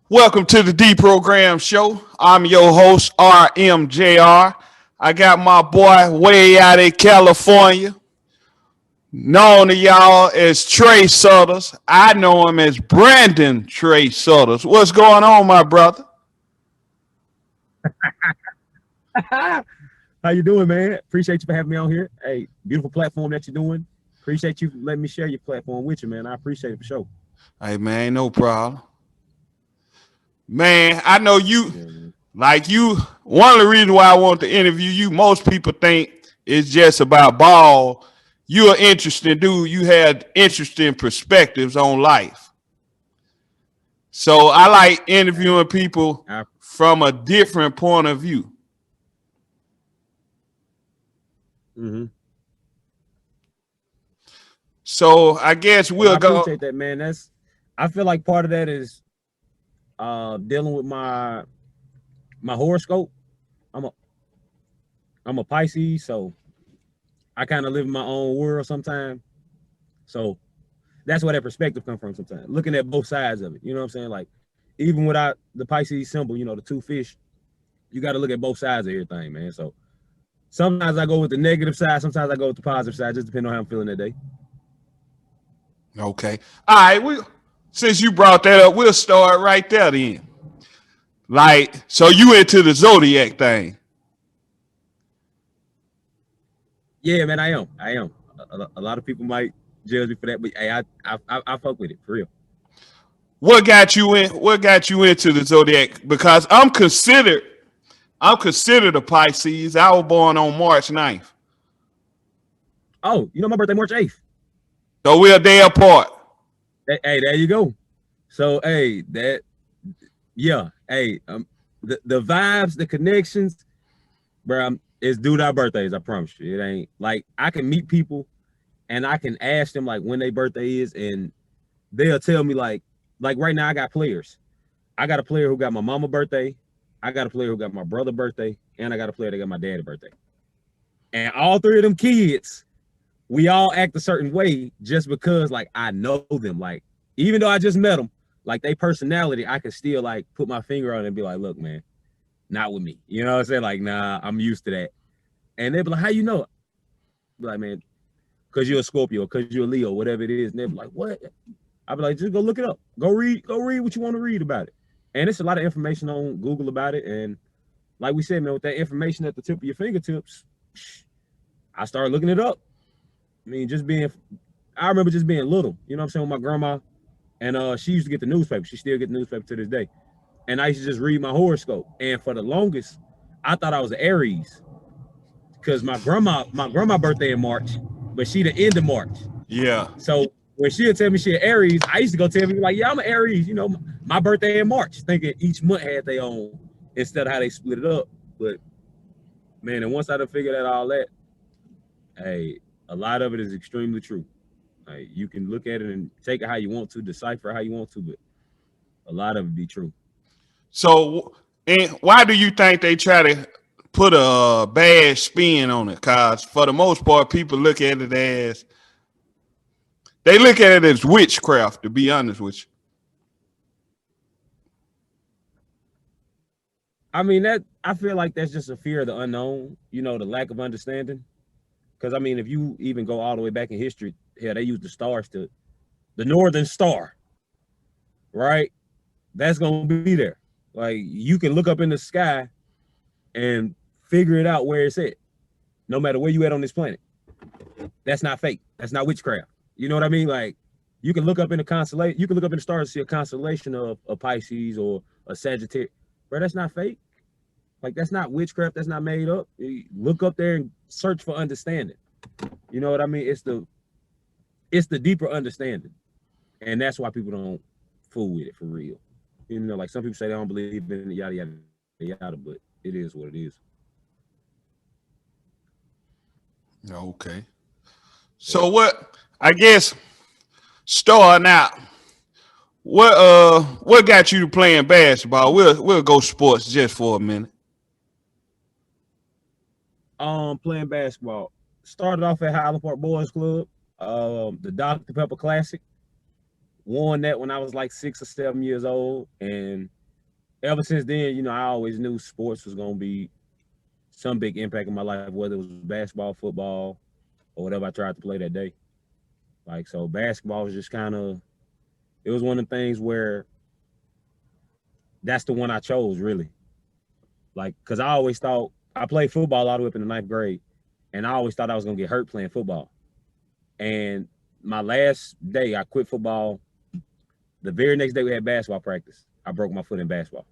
Welcome to the D Program Show. I'm your host, RMJR. I got my boy way out in California, known to y'all as Trey Suttles. I know him as Brandon Trey Suttles. What's going on, my brother? How you doing, man? Appreciate you for having me on here. Hey, beautiful platform that you're doing. Appreciate you letting me share your platform with you, man. I appreciate it for sure. Hey, man, no problem. Man, I know you, Yeah, man. like you, one of the reasons why I want to interview you, most people think it's just about ball. You're an interesting dude. You had interesting perspectives on life. So I like interviewing people I, from a different point of view. mm-hmm. So I guess Well, I we'll go. appreciate that, man. I feel like part of that is dealing with my horoscope. I'm a I'm a Pisces, so I kind of live in my own world sometimes. So that's where that perspective comes from sometimes. Looking at both sides of it. You know what I'm saying? Like even without the Pisces symbol, the two fish, you got to look at both sides of everything, man. So sometimes I go with the negative side, sometimes I go with the positive side, just depending on how I'm feeling that day. Okay. All right. Since you brought that up, we'll start right there then. Like, so you into the Zodiac thing. Yeah, man, I am. I am. A lot of people might judge me for that, but hey, I fuck with it for real. What got you into the Zodiac? Because I'm considered a Pisces. I was born on March 9th. Oh, my birthday March 8th. So we're a day apart. Hey, there you go. So hey, yeah, hey, the vibes, the connections, bro. It's due to our birthdays. I promise you, it ain't like I can meet people and I can ask them like when their birthday is, and they'll tell me like right now I got players. I got a player who got my mama birthday. I got a player who got my brother birthday, and I got a player that got my daddy birthday. And all three of them kids, we all act a certain way just because like I know them. Like even though I just met them, like they personality, I can still like put my finger on it and be like, look, man, not with me. You know what I'm saying? Like, nah, I'm used to that. And they be like, how you know? Be like, man, because you're a Scorpio, because you're a Leo, whatever it is. And they be like, what? I be like, just go look it up. Go read what you want to read about it. And it's a lot of information on Google about it. And like we said, man, with that information at the tip of your fingertips, I started looking it up. I mean, I remember just being little, you know what I'm saying, with my grandma. And she used to get the newspaper. She still get the newspaper to this day. And I used to just read my horoscope. And for the longest, I thought I was an Aries because my grandma birthday in March, but she the end of March. Yeah. So when she would tell me she an Aries, I used to go tell me like, yeah, I'm an Aries. My birthday in March, thinking each month had their own instead of how they split it up. But man, and once I done figured out all that, hey, a lot of it is extremely true. Like you can look at it and take it how you want to, decipher how you want to, but a lot of it be true. So, and why do you think they try to put a bad spin on it? Cause for the most part, people look at it as witchcraft. To be honest with you. I mean that I feel like that's just a fear of the unknown, the lack of understanding. Because I mean, if you even go all the way back in history, hell, they use the stars to the Northern Star, right? That's gonna be there. Like you can look up in the sky and figure it out where it's at, no matter where you at on this planet. That's not fake. That's not witchcraft. You know what I mean? Like you can look up in the constellation, you can look up in the stars and see a constellation of a Pisces or a Sagittarius. Bro, that's not fake. Like that's not witchcraft. That's not made up. You look up there and search for understanding. You know what I mean? It's the deeper understanding, and that's why people don't fool with it for real. Like some people say they don't believe in it, yada yada yada, but it is what it is. Okay. So Yeah. what? I guess starting out, what got you to playing basketball? We'll go sports just for a minute. Playing basketball. Started off at Highland Park Boys Club, the Dr. Pepper Classic. Won that when I was like 6 or 7 years old, and ever since then, you know, I always knew sports was gonna be some big impact in my life, whether it was basketball, football, or whatever I tried to play that day. Like, so basketball was just kind of, it was one of the things where that's the one I chose, really. Like, because I always thought, I played football all the way up in the ninth grade, and I always thought I was going to get hurt playing football. And my last day, I quit football. The very next day we had basketball practice, I broke my foot in basketball.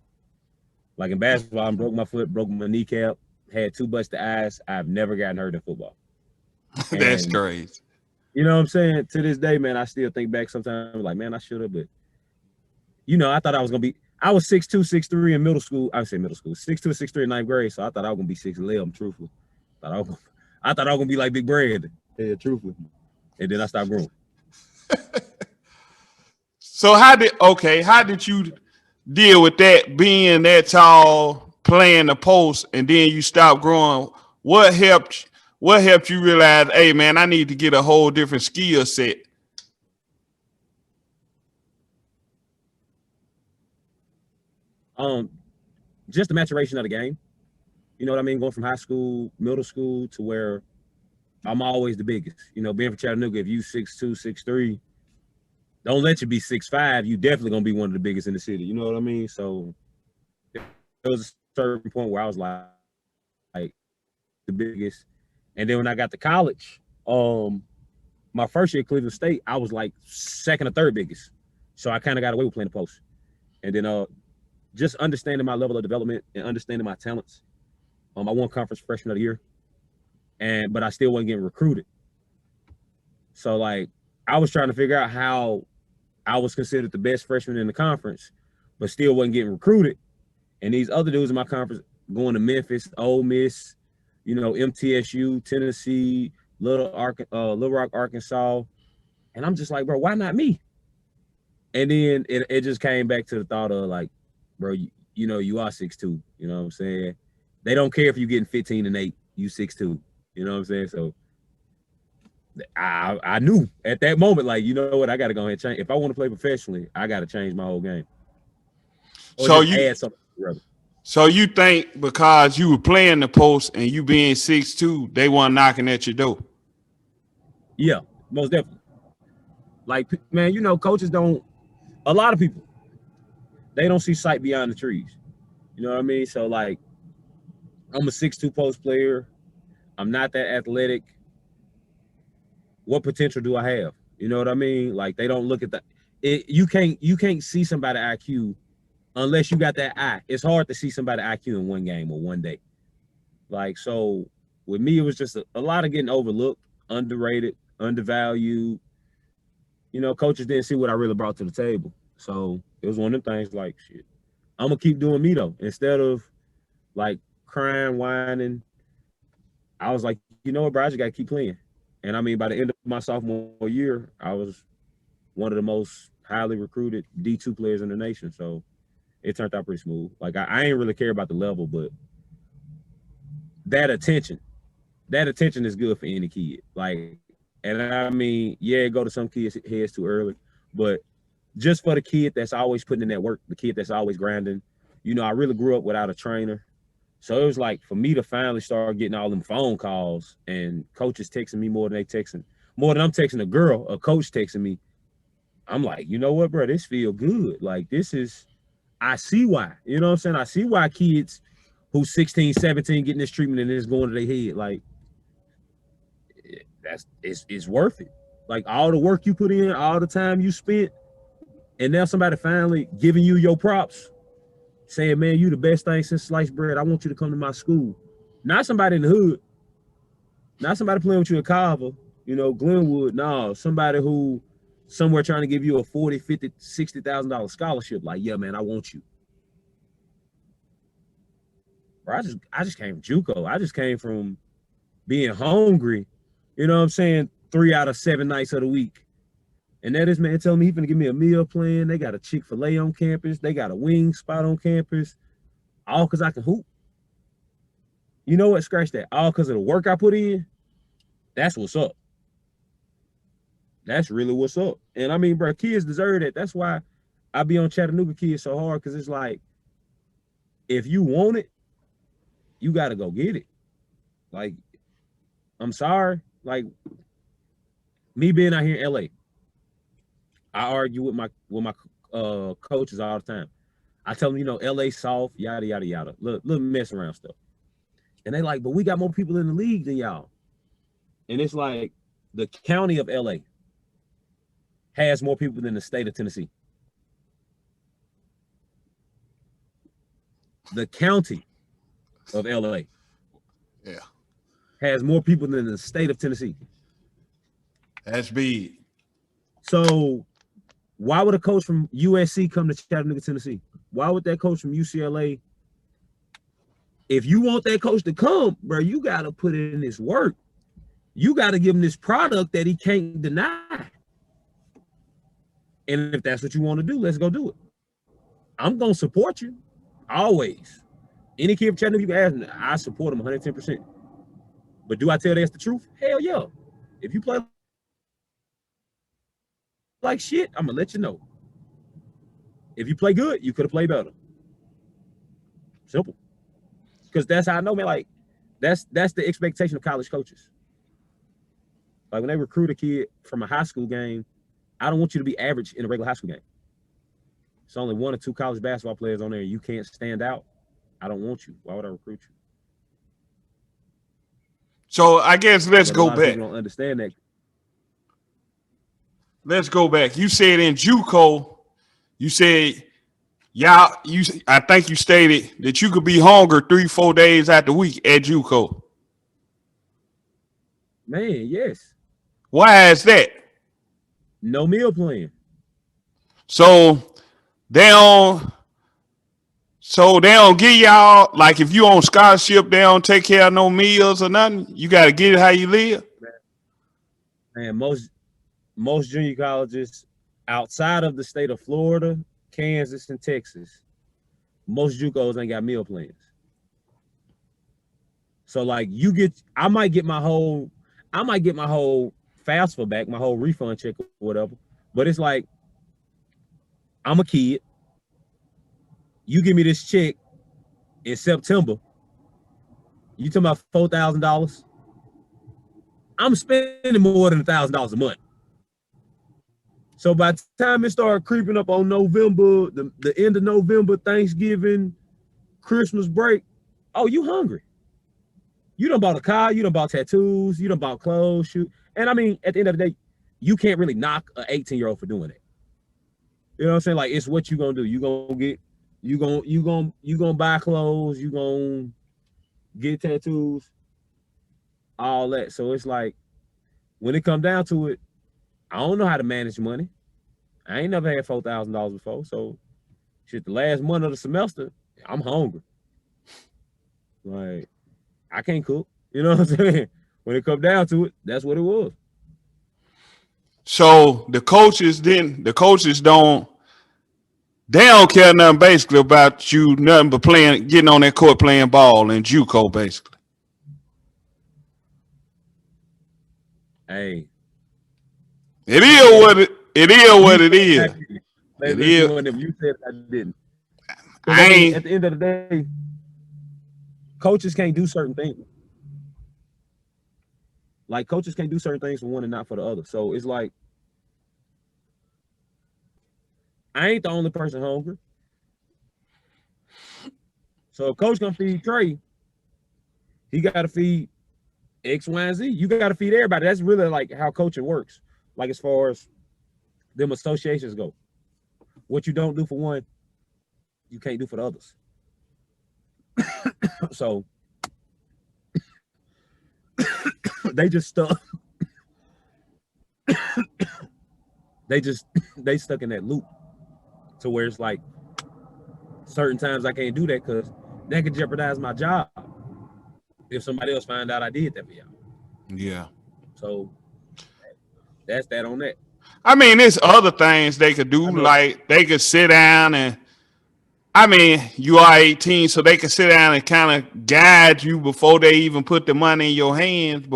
Like in basketball, I broke my foot, broke my kneecap, had 2 busted eyes. I've never gotten hurt in football. That's And crazy. you know what I'm saying? To this day, man, I still think back sometimes like, man, I should have, but you know, I thought I was gonna be. I was 6'2", 6'3" in middle school. I would say middle school, 6'2", 6'3" in ninth grade. So I thought I was gonna be 6'11", truthful. I thought I was gonna be like Big Brad. Yeah, truthfully. And then I stopped growing. So how did you deal with that, being that tall, playing the post, and then you stop growing? What helped you realize, hey man, I need to get a whole different skill set? Just the maturation of the game. You know what I mean? Going from high school, middle school to where I'm always the biggest. You know, being from Chattanooga, if you 6'2", 6'3", don't let you be 6'5". You definitely gonna be one of the biggest in the city. You know what I mean? So there was a certain point where I was like the biggest. And then when I got to college, my first year at Cleveland State, I was like second or third biggest. So I kind of got away with playing the post. And then just understanding my level of development and understanding my talents. I won conference freshman of the year, but I still wasn't getting recruited. So like I was trying to figure out how I was considered the best freshman in the conference, but still wasn't getting recruited. And these other dudes in my conference going to Memphis, Ole Miss, you know, MTSU, Tennessee, Little Rock, Arkansas. And I'm just like, bro, why not me? And then it just came back to the thought of like, bro, you know, you are 6'2", you know what I'm saying? They don't care if you're getting 15 and 8, you 6'2", you know what I'm saying? So I knew at that moment, like, you know what, I got to go ahead and change. If I want to play professionally, I got to change my whole game. Or So just add something. So you think because you were playing the post and you being 6'2", they weren't knocking at your door? Yeah, most definitely. Like, man, you know, coaches don't, a lot of people, they don't see sight beyond the trees. You know what I mean? So, like, I'm a 6'2" post player. I'm not that athletic. What potential do I have? You know what I mean? Like, they don't look at that. You can't see somebody IQ unless you got that eye. It's hard to see somebody IQ in one game or one day. Like, so with me, it was just a lot of getting overlooked, underrated, undervalued. You know, coaches didn't see what I really brought to the table. So it was one of them things like, shit, I'm going to keep doing me, though. Instead of, like, crying, whining, I was like, you know what, bro, I just got to keep playing. And, I mean, by the end of my sophomore year, I was one of the most highly recruited D2 players in the nation. So it turned out pretty smooth. Like, I ain't really care about the level, but that attention is good for any kid. Like, and I mean, yeah, go to some kids' heads too early, but just for the kid that's always putting in that work, the kid that's always grinding, you know, I really grew up without a trainer. So it was like for me to finally start getting all them phone calls and coaches texting me more than I'm texting a girl, a coach texting me. I'm like, you know what, bro, this feel good. Like, I see why. You know what I'm saying? I see why kids who's 16, 17 getting this treatment and it's going to their head. Like, it's worth it. Like, all the work you put in, all the time you spent, and now somebody finally giving you your props, saying, man, you the best thing since sliced bread. I want you to come to my school. Not somebody in the hood, not somebody playing with you at Carver, you know, Glenwood. No, somebody who somewhere trying to give you a $40,000, $50,000, $60,000 scholarship. Like, yeah, man, I want you. Bro, I just came from JUCO. I just came from being hungry, you know what I'm saying, 3 out of 7 nights of the week. And that is man telling me he's gonna give me a meal plan. They got a Chick-fil-A on campus. They got a wing spot on campus. All because I can hoop. You know what? Scratch that. All because of the work I put in. That's what's up. That's really what's up. And I mean, bro, kids deserve that. That's why I be on Chattanooga kids so hard, because it's like, if you want it, you got to go get it. Like, I'm sorry. Like, me being out here in LA, I argue with my coaches all the time. I tell them, you know, LA soft, yada yada yada, little mess around stuff. And they like, but we got more people in the league than y'all. And it's like the county of LA has more people than the state of Tennessee. The county of LA has more people than the state of Tennessee. That's big. So why would a coach from USC come to Chattanooga, Tennessee? Why would that coach from UCLA? If you want that coach to come, bro, you got to put in this work. You got to give him this product that he can't deny. And if that's what you want to do, let's go do it. I'm going to support you always. Any kid from Chattanooga, you can ask me, I support him 110%. But do I tell that's the truth? Hell yeah. If you play like shit, I'm going to let you know. If you play good, you could have played better. Simple. Because that's how I know, man. Like, that's the expectation of college coaches. Like, when they recruit a kid from a high school game, I don't want you to be average in a regular high school game. It's only 1 or 2 college basketball players on there. You can't stand out. I don't want you. Why would I recruit you? So I guess let's go back. People don't understand that. Let's go back. You said in JUCO, you said, I think you stated that you could be hungry 3-4 days out the week at JUCO. Man, yes. Why is that? No meal plan. So they don't give y'all, like, if you on scholarship, they don't take care of no meals or nothing. You got to get it how you live. Man, most junior colleges outside of the state of Florida, Kansas, and Texas, most JUCOs ain't got meal plans. So like I might get my whole FAFSA back, my whole refund check or whatever. But it's like, I'm a kid. You give me this check in September. You talking about $4,000? I'm spending more than $1,000 a month. So by the time it started creeping up on November, the end of November, Thanksgiving, Christmas break, oh, you hungry. You done bought a car, you done bought tattoos, you done bought clothes, shoes. And I mean, at the end of the day, you can't really knock an 18-year-old for doing that. You know what I'm saying? Like, it's what you gonna do. You gonna buy clothes, you gonna get tattoos, all that. So it's like, when it comes down to it, I don't know how to manage money. I ain't never had $4,000 before. So shit, the last month of the semester, I'm hungry. Like, I can't cook. You know what I'm saying? When it comes down to it, that's what it was. So the coaches don't care nothing basically about you, nothing but getting on that court playing ball in JUCO basically. Hey. It is what it is. It is. You said I didn't. At the end of the day, coaches can't do certain things. Like, coaches can't do certain things for one and not for the other. So it's like, I ain't the only person hungry. So if coach gonna feed Trey, he gotta feed X, Y, and Z. You gotta feed everybody. That's really like how coaching works. Like, as far as them associations go. What you don't do for one, you can't do for the others. So they just stuck. they stuck in that loop to where it's like, certain times I can't do that because that could jeopardize my job if somebody else find out I did that for y'all. Yeah. So that's that on that. I mean, there's other things they could do. Like, they could sit down and, I mean, you are 18, so they can sit down and kind of guide you before they even put the money in your hands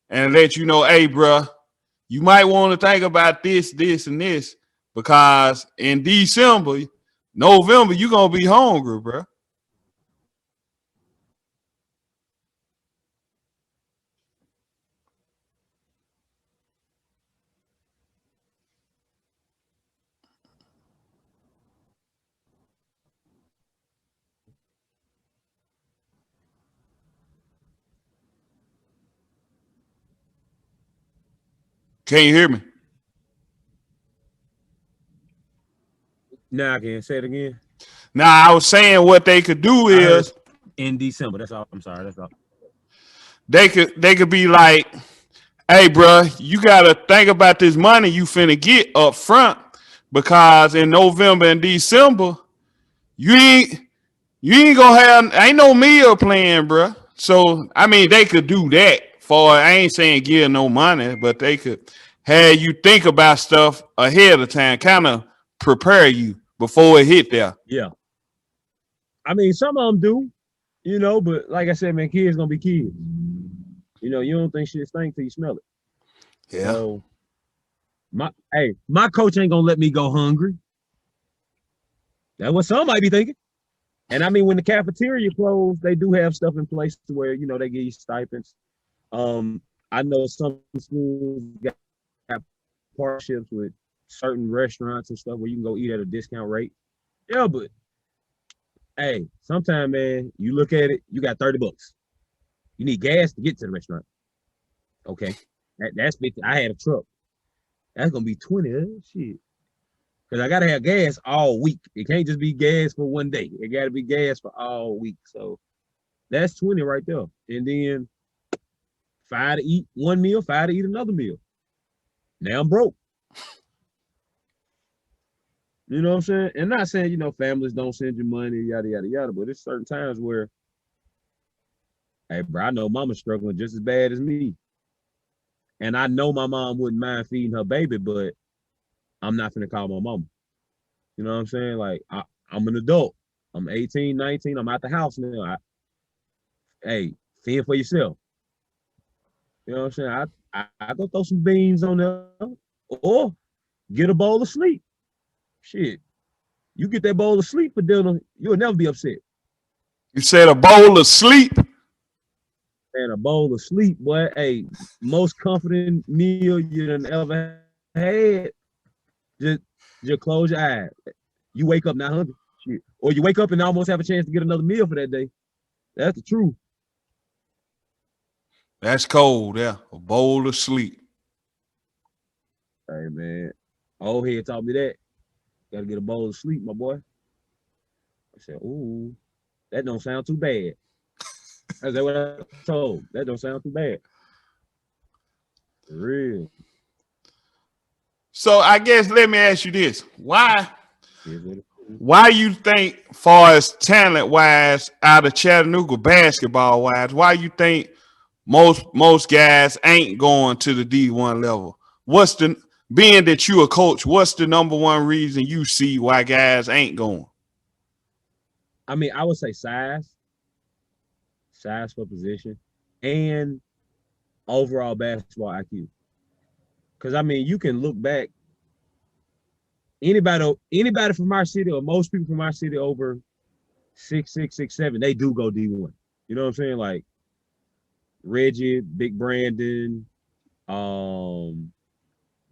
and let you know, hey, bro, you might want to think about this, this, and this, because in December, November, you're going to be hungry, bro. Can you hear me? Now I can say it again. Now I was saying what they could do is in December. That's all. I'm sorry. That's all. they could be like, hey, bro, you gotta think about this money you finna get up front because in November and December you ain't gonna have ain't no meal plan, bro. So I mean, they could do that. For I ain't saying give no money, but they could have you think about stuff ahead of time, kind of prepare you before it hit there. Yeah. I mean, some of them do, but like I said, man, kids gonna be kids. You don't think shit stink till you smell it. Yeah. So my coach ain't gonna let me go hungry. That's what some might be thinking. And I mean, when the cafeteria closed, they do have stuff in place to where they give you stipends. I know some schools got partnerships with certain restaurants and stuff where you can go eat at a discount rate. Yeah, but hey, sometimes, man, you look at it, you got $30. You need gas to get to the restaurant. Okay, that's big. I had a truck. That's gonna be 20. Shit, because I gotta have gas all week. It can't just be gas for one day. It gotta be gas for all week. So that's 20 right there. And then 5 to eat one meal, 5 to eat another meal. Now I'm broke. You know what I'm saying? And not saying, families don't send you money, yada, yada, yada, but it's certain times where, hey, bro, I know mama's struggling just as bad as me. And I know my mom wouldn't mind feeding her baby, but I'm not finna call my mama. You know what I'm saying? Like, I'm an adult. I'm 18, 19. I'm out the house now. Hey, fend for yourself. You know what I'm saying? I go throw some beans on there or get a bowl of sleep. Shit. You get that bowl of sleep for dinner, you'll never be upset. You said a bowl of sleep? And a bowl of sleep, boy. Hey, most comforting meal you done ever had. Just close your eyes. You wake up not hungry. Shit. Or you wake up and almost have a chance to get another meal for that day. That's the truth. That's cold, yeah. A bowl of sleep. Hey, man. Old head taught me that. Gotta get a bowl of sleep, my boy. I said, ooh, that don't sound too bad. That's what I told. That don't sound too bad. For real. So I guess let me ask you this. Why you think, far as talent wise, out of Chattanooga basketball wise, why you think most guys ain't going to the D1 level? What's the being that you a coach, what's the number one reason you see why guys ain't going? I mean, I would say size for position, and overall basketball IQ. Because I mean, you can look back. Anybody from our city, or most people from our city over 6'6", 6'7", they do go D1. You know what I'm saying? Like Reggie, Big Brandon,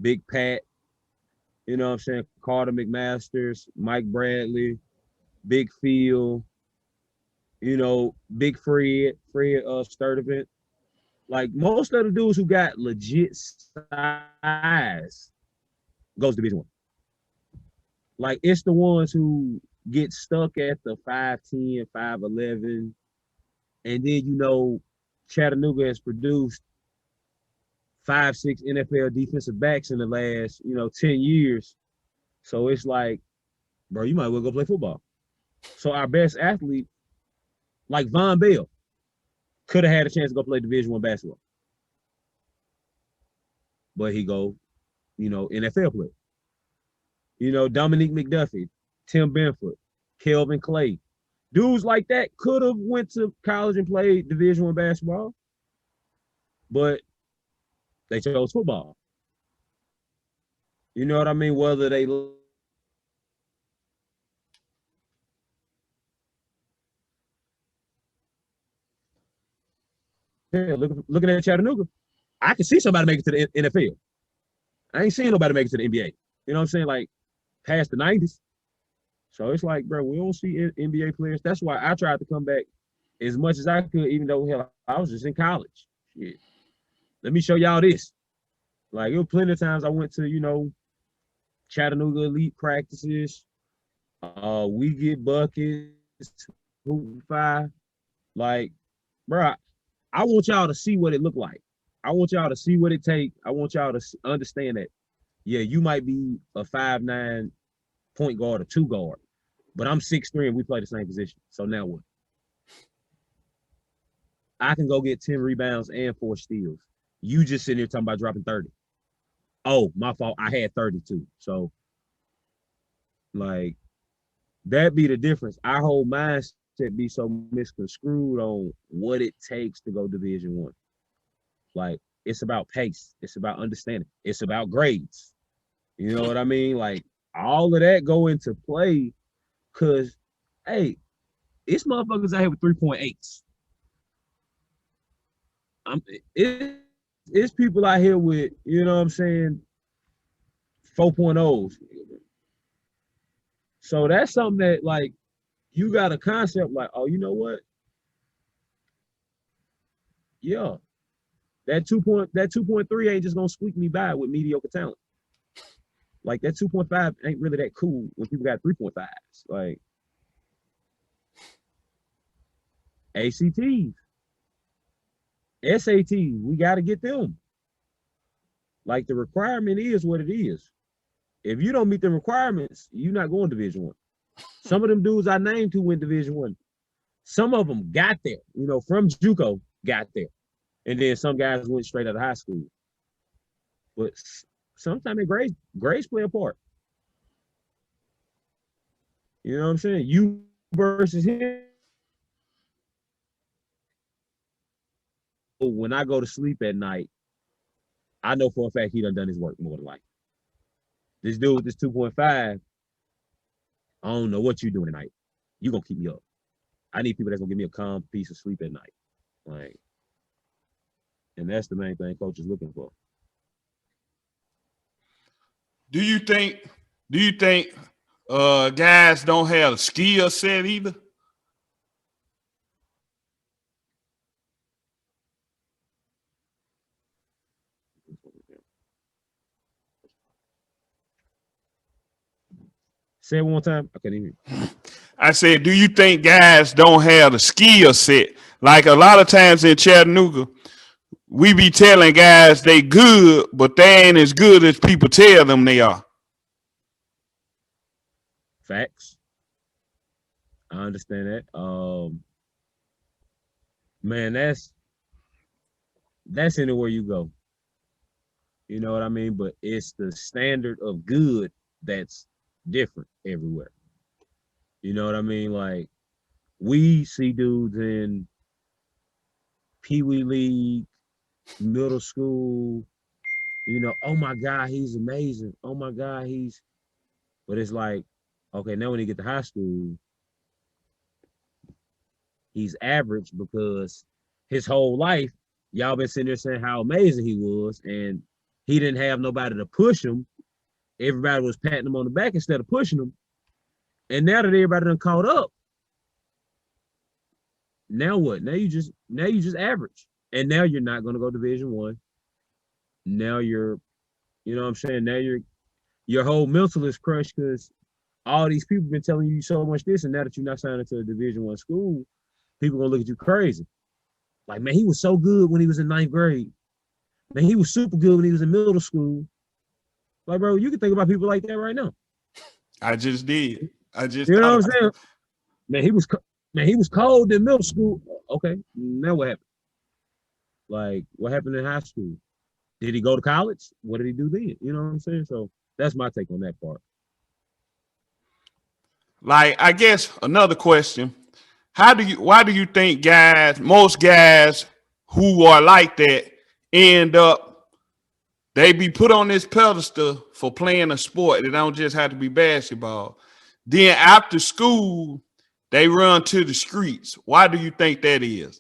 Big Pat. You know what I'm saying? Carter McMasters, Mike Bradley, Big Phil. Big Fred Sturdivant. Like most of the dudes who got legit size goes to Division 1. Like it's the ones who get stuck at the 5'10", 5'11", and then Chattanooga has produced 5'6" NFL defensive backs in the last 10 years. So it's like, bro, you might as well go play football. So our best athlete, like Von Bell, could have had a chance to go play Division 1 basketball. But he go, NFL player. Dominique McDuffie, Tim Benford, Kelvin Clay. Dudes like that could have went to college and played Division 1 basketball, but they chose football. You know what I mean? Whether they looking at Chattanooga, I can see somebody make it to the NFL. I ain't seeing nobody make it to the NBA. You know what I'm saying? Like past the 90s. So it's like, bro, we don't see NBA players. That's why I tried to come back as much as I could, even though hell, I was just in college. Shit. Let me show y'all this. Like, it was plenty of times I went to, Chattanooga elite practices. We get buckets, hoop five. Like, bro, I want y'all to see what it looked like. I want y'all to see what it take. I want y'all to understand that, yeah, you might be a 5'9" point guard or two guard, but I'm 6'3" and we play the same position. So now what? I can go get 10 rebounds and 4 steals. You just sitting here talking about dropping 30. Oh, my fault. I had 32. So, like, that be the difference. Our whole mindset be so misconstrued on what it takes to go Division One. Like, it's about pace. It's about understanding. It's about grades. You know what I mean? Like, all of that go into play because, hey, it's motherfuckers out here with 3.8s. It's people out here with, you know what I'm saying, 4.0s. So that's something that, like, you got a concept like, oh, you know what? Yeah, that 2.3 ain't just gonna squeak me by with mediocre talent. Like, that 2.5 ain't really that cool when people got 3.5s. Like, ACTs, SATs, we got to get them. Like, the requirement is what it is. If you don't meet the requirements, you're not going Division One. Some of them dudes I named who went Division One, some of them got there, from JUCO got there, and then some guys went straight out of high school. But sometimes grades play a part. You know what I'm saying? You versus him. When I go to sleep at night, I know for a fact he done his work more than likely. This dude with this 2.5, I don't know what you're doing tonight. You're going to keep me up. I need people that's going to give me a calm piece of sleep at night. Like, and that's the main thing coach is looking for. Do you think guys don't have a skill set either? Say it one more time. I can't even hear you. I said, do you think guys don't have the skill set? Like, a lot of times in Chattanooga, we be telling guys they good, but they ain't as good as people tell them they are. Facts. I understand that. Man, that's anywhere you go. You know what I mean? But it's the standard of good that's different everywhere. You know what I mean? Like, we see dudes in Pee Wee League, middle school, oh my God, he's amazing. Oh my God, but it's like, okay, now when he get to high school, he's average because his whole life, y'all been sitting there saying how amazing he was, and he didn't have nobody to push him. Everybody was patting him on the back instead of pushing him. And now that everybody done caught up, now what? Now you just average. And now you're not gonna go Division One. Now you're, you know what I'm saying? Now your whole mental is crushed because all these people been telling you so much this, and now that you're not signing to a Division One school, people gonna look at you crazy. Like, man, he was so good when he was in 9th grade. Man, he was super good when he was in middle school. Like, bro, you can think about people like that right now. I just did. You know what I'm saying? Man, he was cold in middle school. Okay, now what happened? Like, what happened in high school? Did he go to college? What did he do then? You know what I'm saying? So that's my take on that part. Like, I guess another question: why do you think most guys who are like that end up? They be put on this pedestal for playing a sport. It don't just have to be basketball. Then after school, they run to the streets. Why do you think that is?